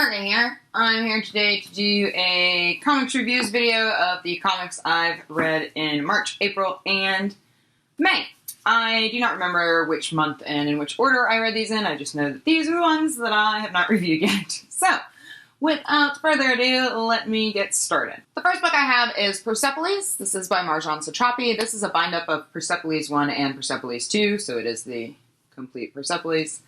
Marjane here. I'm here today to do a comics reviews video of the comics I've read in March, April, and May. I do not remember which month and in which order I read these in. I just know that these are the ones that I have not reviewed yet. So, without further ado, let me get started. The first book I have is Persepolis. This is by Marjane Satrapi. This is a bind-up of Persepolis 1 and Persepolis 2, so it is the complete Persepolis.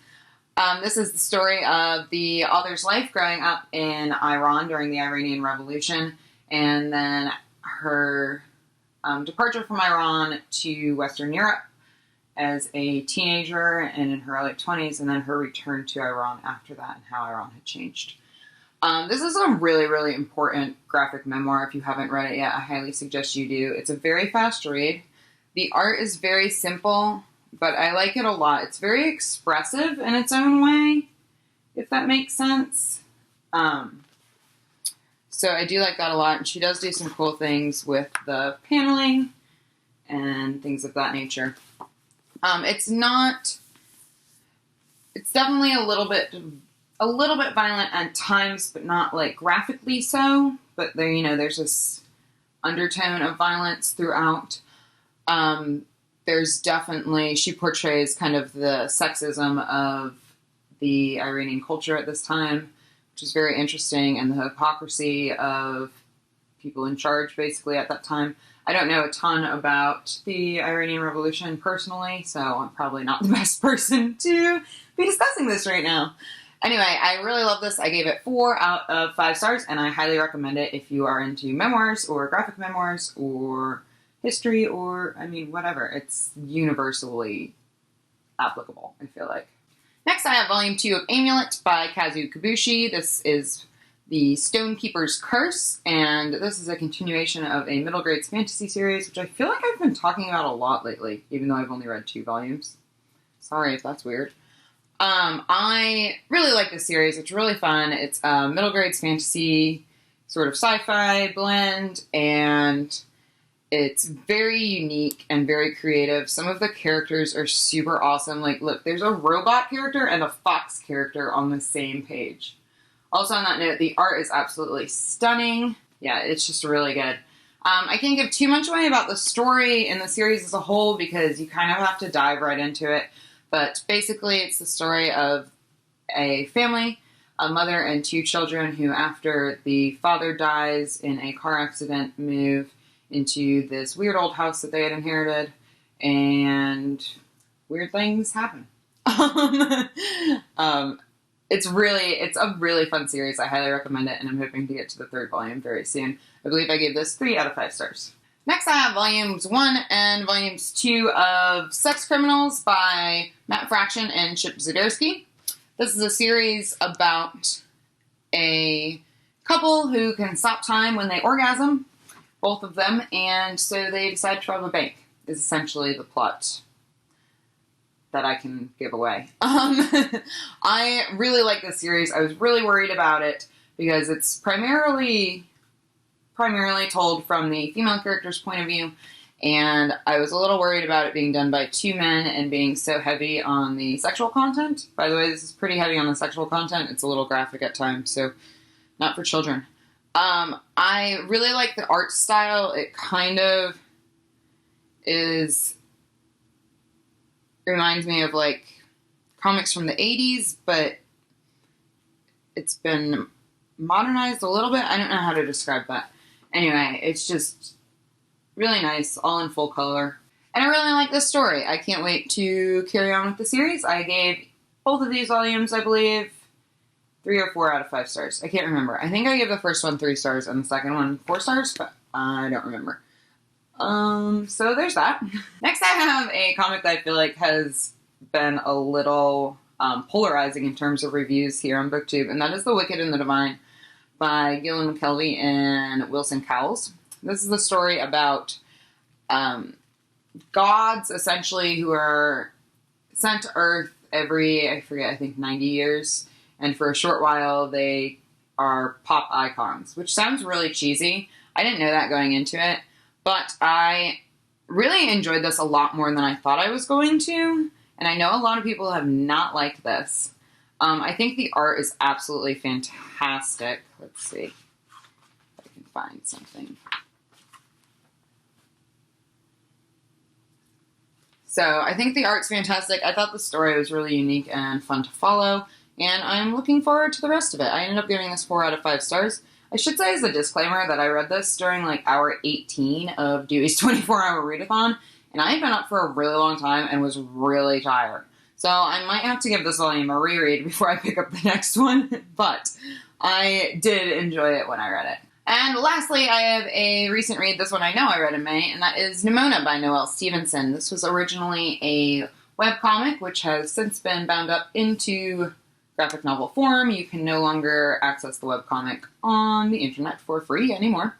This is the story of the author's life growing up in Iran during the Iranian Revolution, and then her departure from Iran to Western Europe as a teenager and in her early 20s, and then her return to Iran after that and how Iran had changed. This is a really, really important graphic memoir. If you haven't read it yet, I highly suggest you do. It's a very fast read. The art is very simple, but I like it a lot. It's very expressive in its own way, if that makes sense. So I do like that a lot, and she does do some cool things with the paneling and things of that nature. It's definitely a little bit violent at times, but not like graphically so. But there, there's this undertone of violence throughout. There's definitely, she portrays kind of the sexism of the Iranian culture at this time, which is very interesting, and the hypocrisy of people in charge basically at that time. I don't know a ton about the Iranian Revolution personally, so I'm probably not the best person to be discussing this right now. Anyway, I really love this. I gave it 4 out of 5 stars, and I highly recommend it if you are into memoirs or graphic memoirs or history or, whatever. It's universally applicable, I feel like. Next, I have Volume 2 of Amulet by Kazuo Kibuishi. This is the Stonekeeper's Curse, and this is a continuation of a middle grades fantasy series, which I feel like I've been talking about a lot lately, even though I've only read 2 volumes. Sorry if that's weird. I really like this series. It's really fun. It's a middle grades fantasy sort of sci-fi blend, and it's very unique and very creative. Some of the characters are super awesome. Like, look, there's a robot character and a fox character on the same page. Also on that note, the art is absolutely stunning. Yeah, it's just really good. I can't give too much away about the story in the series as a whole because you kind of have to dive right into it. But basically, it's the story of a family, a mother and 2 children who, after the father dies in a car accident, move into this weird old house that they had inherited, and weird things happen. It's a really fun series. I highly recommend it, and I'm hoping to get to the 3rd volume very soon. I believe I gave this 3 out of 5 stars. Next, I have Volumes 1 and Volumes 2 of Sex Criminals by Matt Fraction and Chip Zdarsky. This is a series about a couple who can stop time when they orgasm, both of them, and so they decide to rob a bank, is essentially the plot that I can give away. I really like this series. I was really worried about it because it's primarily told from the female character's point of view, and I was a little worried about it being done by 2 men and being so heavy on the sexual content. By the way, this is pretty heavy on the sexual content. It's a little graphic at times, so not for children. I really like the art style. It kind of reminds me of like comics from the 80s, but it's been modernized a little bit. I don't know how to describe that. Anyway, it's just really nice, all in full color. And I really like this story. I can't wait to carry on with the series. I gave both of these volumes, I believe, 3 or 4 out of 5 stars. I can't remember. I think I gave the first one 3 stars and the second one 4 stars, but I don't remember. So there's that. Next, I have a comic that I feel like has been a little polarizing in terms of reviews here on BookTube, and that is The Wicked and the Divine by Gillen, McKelvie, and Wilson Cowles. This is the story about gods, essentially, who are sent to Earth every, I think 90 years, and for a short while they are pop icons, which sounds really cheesy. I didn't know that going into it, but I really enjoyed this a lot more than I thought I was going to, and I know a lot of people have not liked this. I think the art is absolutely fantastic. Let's see if I can find something. So I think the art's fantastic. I thought the story was really unique and fun to follow, and I'm looking forward to the rest of it. I ended up giving this 4 out of 5 stars. I should say as a disclaimer that I read this during like hour 18 of Dewey's 24-hour readathon, and I had been up for a really long time and was really tired. So I might have to give this volume a reread before I pick up the next one, but I did enjoy it when I read it. And lastly, I have a recent read, this one I know I read in May, and that is Nimona by Noelle Stevenson. This was originally a webcomic, which has since been bound up into graphic novel form. You can no longer access the webcomic on the internet for free anymore.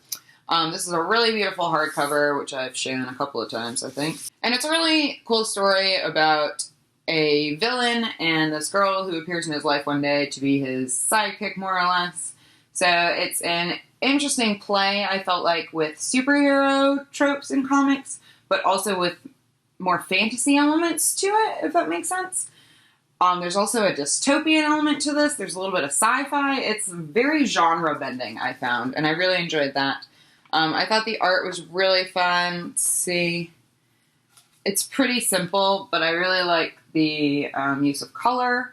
This is a really beautiful hardcover, which I've shown a couple of times, I think. And it's a really cool story about a villain and this girl who appears in his life one day to be his sidekick, more or less. So it's an interesting play, I felt like, with superhero tropes in comics, but also with more fantasy elements to it, if that makes sense. There's also a dystopian element to this. There's a little bit of sci-fi. It's very genre-bending, I found, and I really enjoyed that. I thought the art was really fun. Let's see. It's pretty simple, but I really like the use of color.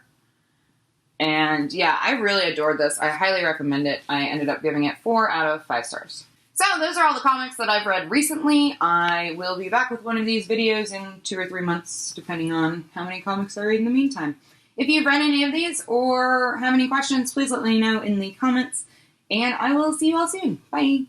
And yeah, I really adored this. I highly recommend it. I ended up giving it 4 out of 5 stars. So those are all the comics that I've read recently. I will be back with one of these videos in 2 or 3 months, depending on how many comics I read in the meantime. If you've read any of these or have any questions, please let me know in the comments. And I will see you all soon. Bye!